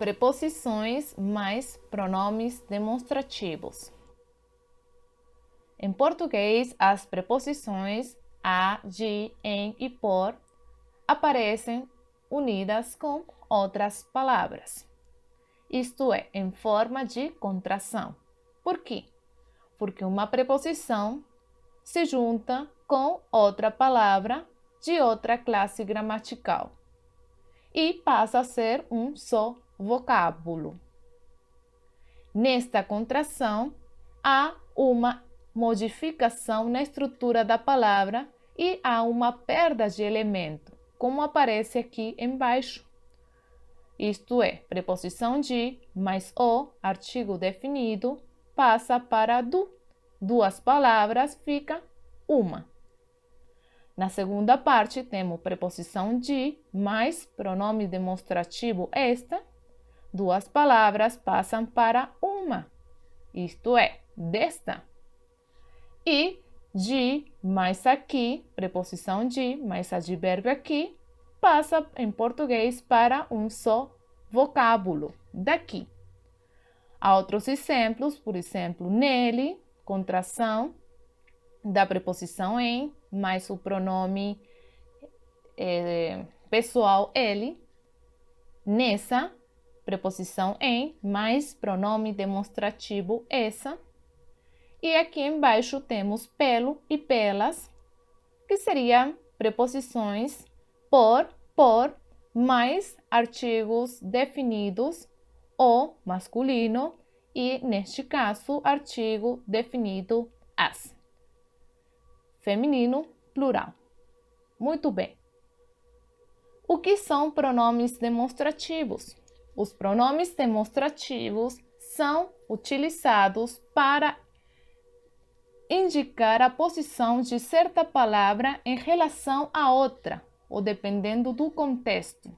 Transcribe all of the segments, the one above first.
Preposições mais pronomes demonstrativos. Em português, as preposições a, de, em e por aparecem unidas com outras palavras, isto é, em forma de contração. Por quê? Porque uma preposição se junta com outra palavra de outra classe gramatical e passa a ser um só vocábulo. Nesta contração, há uma modificação na estrutura da palavra e há uma perda de elemento, como aparece aqui embaixo. Isto é, preposição de mais o artigo definido passa para do. Duas palavras fica uma. Na segunda parte, temos preposição de mais pronome demonstrativo esta. Duas palavras passam para uma, isto é, desta. E de mais aqui, preposição de mais advérbio aqui, passa em português para um só vocábulo, daqui. Há outros exemplos, por exemplo, nele, contração da preposição em, mais o pronome pessoal ele, nessa, preposição em, mais pronome demonstrativo essa, e aqui embaixo temos pelo e pelas, que seriam preposições por, mais artigos definidos, o masculino, e neste caso, artigo definido as. Feminino, plural. Muito bem. O que são pronomes demonstrativos? Os pronomes demonstrativos são utilizados para indicar a posição de certa palavra em relação a outra, ou dependendo do contexto.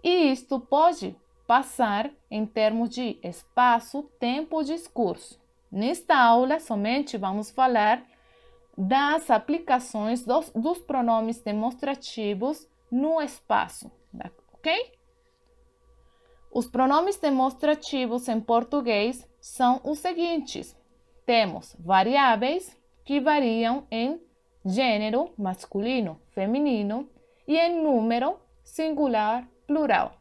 E isto pode passar em termos de espaço, tempo ou discurso. Nesta aula, somente vamos falar das aplicações dos pronomes demonstrativos no espaço, ok? Os pronomes demonstrativos em português são os seguintes. Temos variáveis que variam em gênero, masculino, feminino, e em número, singular, plural.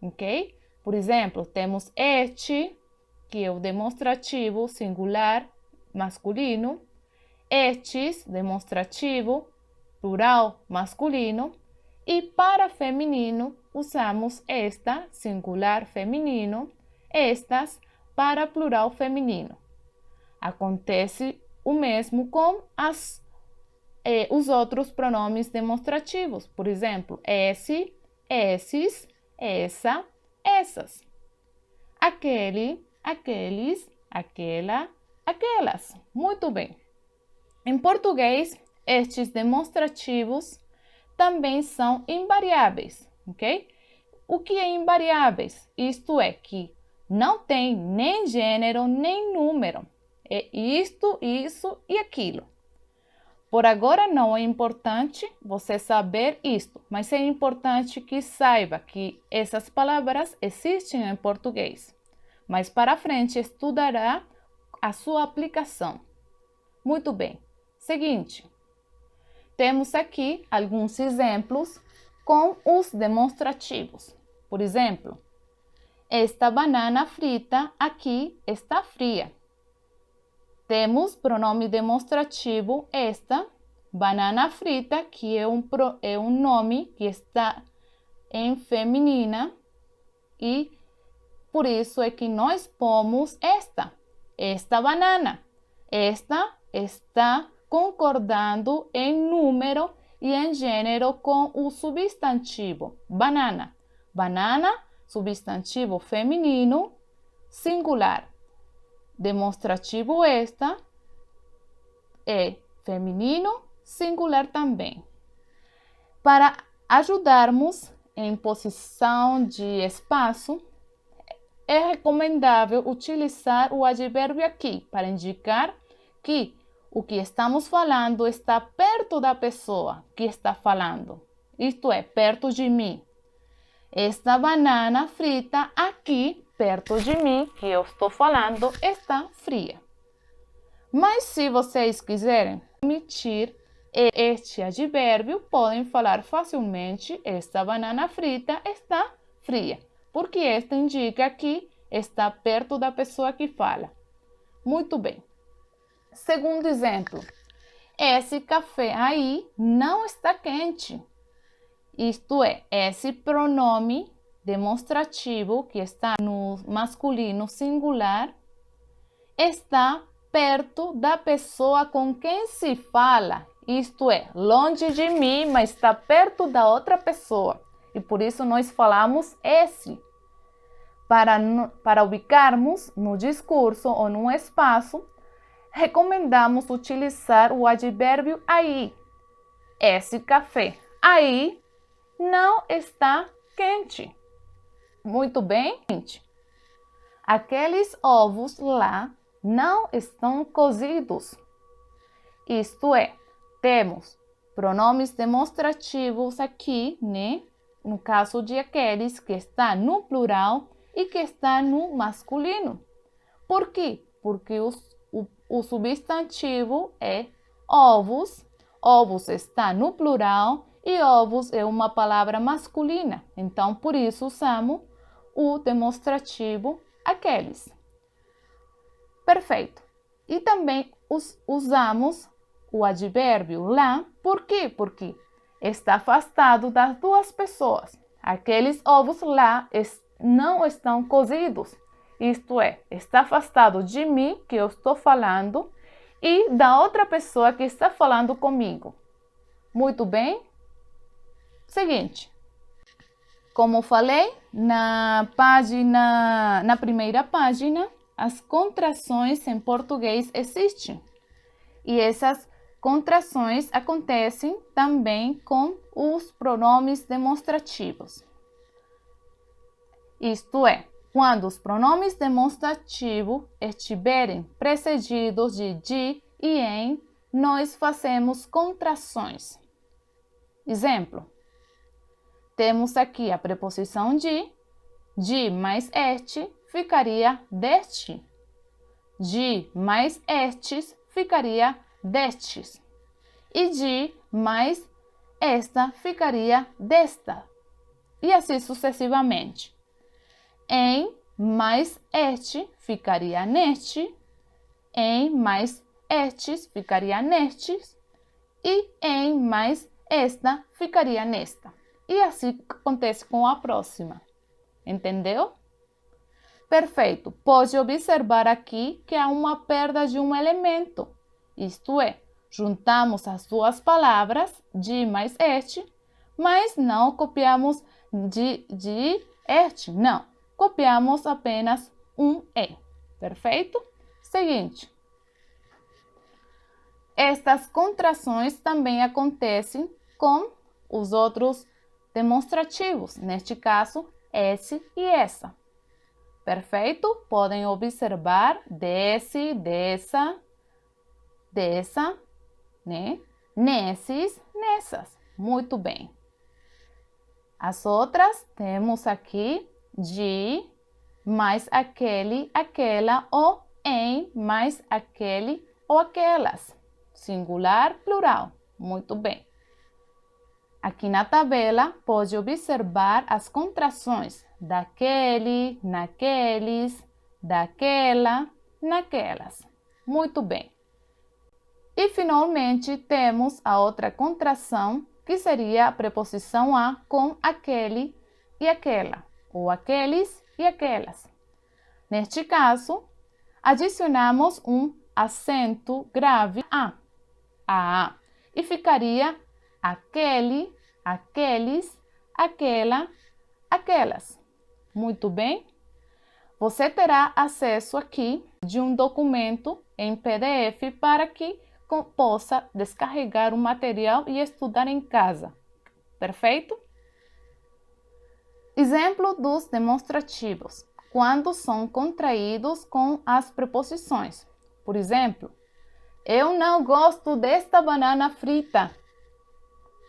Ok? Por exemplo, temos este, que é o demonstrativo singular, masculino, estes, demonstrativo, plural, masculino, e para feminino, usamos esta, singular, feminino, estas, para plural, feminino. Acontece o mesmo com os outros pronomes demonstrativos. Por exemplo, esse, esses, essa, essas. Aquele, aqueles, aquela, aquelas. Muito bem. Em português, estes demonstrativos também são invariáveis, ok? O que é invariáveis? Isto é que não tem nem gênero, nem número. É isto, isso e aquilo. Por agora não é importante você saber isto, mas é importante que saiba que essas palavras existem em português. Mais para frente estudará a sua aplicação. Muito bem. Seguinte, temos aqui alguns exemplos com os demonstrativos. Por exemplo, esta banana frita aqui está fria. Temos pronome demonstrativo esta, banana frita, que é um nome que está em feminina, e por isso é que nós pomos esta banana. Esta está concordando em número e em gênero com o substantivo banana. Banana, substantivo feminino, singular. Demonstrativo esta é feminino, singular também. Para ajudarmos em posição de espaço, é recomendável utilizar o advérbio aqui para indicar que o que estamos falando está perto da pessoa que está falando, isto é, perto de mim. Esta banana frita aqui, perto de mim, que eu estou falando, está fria. Mas se vocês quiserem omitir este advérbio, podem falar facilmente: esta banana frita está fria, porque esta indica que está perto da pessoa que fala. Muito bem. Segundo exemplo, esse café aí não está quente. Isto é, esse pronome demonstrativo que está no masculino singular está perto da pessoa com quem se fala. Isto é, longe de mim, mas está perto da outra pessoa. E por isso nós falamos esse. Para ubicarmos no discurso ou no espaço, recomendamos utilizar o advérbio aí. Esse café aí não está quente. Muito bem, gente. Aqueles ovos lá não estão cozidos. Isto é, temos pronomes demonstrativos aqui, né? No caso de aqueles que está no plural e que está no masculino. Por quê? Porque o substantivo é ovos. Ovos está no plural e ovos é uma palavra masculina. Então, por isso usamos o demonstrativo aqueles. Perfeito. E também usamos o advérbio lá. Por quê? Porque está afastado das duas pessoas. Aqueles ovos lá não estão cozidos. Isto é, está afastado de mim, que eu estou falando, e da outra pessoa que está falando comigo. Muito bem? Seguinte. Como falei, na primeira página, as contrações em português existem. E essas contrações acontecem também com os pronomes demonstrativos. Isto é, quando os pronomes demonstrativos estiverem precedidos de e em, nós fazemos contrações. Exemplo. Temos aqui a preposição de mais este ficaria deste. De mais estes ficaria destes. E de mais esta ficaria desta. E assim sucessivamente. Em mais este ficaria neste. Em mais estes ficaria nestes. E em mais esta ficaria nesta. E assim acontece com a próxima. Entendeu? Perfeito. Pode observar aqui que há uma perda de um elemento. Isto é, juntamos as duas palavras, de mais este, mas não copiamos de este, não. Copiamos apenas um e. Perfeito? Seguinte. Estas contrações também acontecem com os outros demonstrativos, neste caso, esse e essa. Perfeito? Podem observar desse, dessa, né? Nesses, nessas. Muito bem. As outras temos aqui de mais aquele, aquela ou em mais aquele ou aquelas. Singular, plural. Muito bem. Aqui na tabela, pode observar as contrações daquele, naqueles, daquela, naquelas. Muito bem. E, finalmente, temos a outra contração, que seria a preposição a com aquele e aquela, ou aqueles e aquelas. Neste caso, adicionamos um acento grave a, e ficaria aquele, aqueles, aquela, aquelas. Muito bem? Você terá acesso aqui de um documento em PDF para que possa descarregar o material e estudar em casa. Perfeito? Exemplo dos demonstrativos. Quando são contraídos com as preposições. Por exemplo, eu não gosto desta banana frita.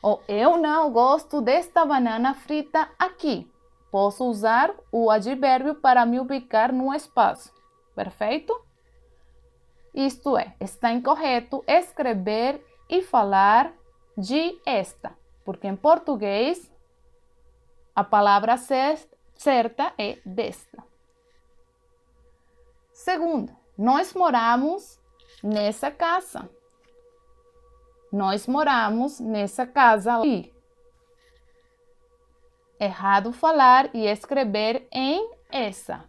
Ou eu não gosto desta banana frita aqui. Posso usar o advérbio para me ubicar no espaço. Perfeito? Isto é, está incorreto escrever e falar de esta, porque em português a palavra certa é desta. Segundo, nós moramos nessa casa. Nós moramos nessa casa ali. Errado falar e escrever em essa.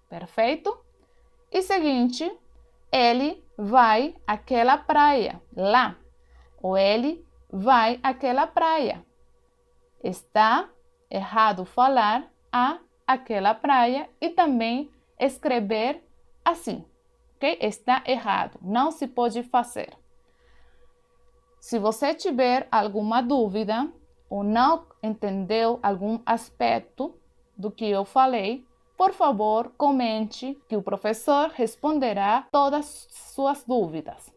Perfeito? E seguinte, ele vai àquela praia lá. Ou ele vai àquela praia. Está errado falar àquela praia e também escrever assim. Ok? Está errado. Não se pode fazer. Se você tiver alguma dúvida ou não entendeu algum aspecto do que eu falei, por favor, comente que o professor responderá todas suas dúvidas.